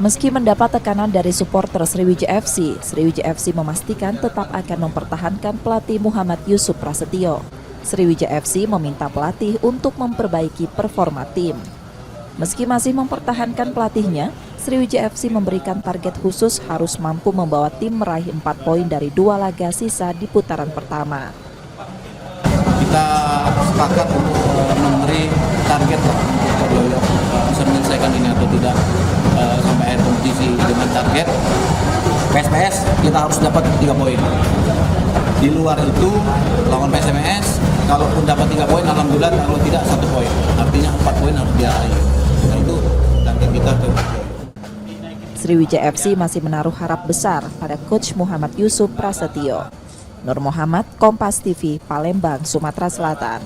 Meski mendapat tekanan dari supporter Sriwijaya FC memastikan tetap akan mempertahankan pelatih Muhammad Yusuf Prasetyo. Sriwijaya FC meminta pelatih untuk memperbaiki performa tim. Meski masih mempertahankan pelatihnya, Sriwijaya FC memberikan target khusus harus mampu membawa tim meraih 4 poin dari 2 laga sisa di putaran pertama. Kita sepakat untuk memberi target untuk Yoyo bisa menyelesaikan ini atau tidak sampai akhir kompetisi dengan target PSPS kita harus dapat 3 poin. Di luar itu lawan PSMS kalaupun dapat 3 poin alhamdulillah, kalau tidak 1 poin. Artinya 4 poin harus diraih. Nah, itu target kita ke Sriwijaya FC masih menaruh harap besar pada coach Muhammad Yusuf Prasetyo. Nur Muhammad, Kompas TV, Palembang, Sumatera Selatan.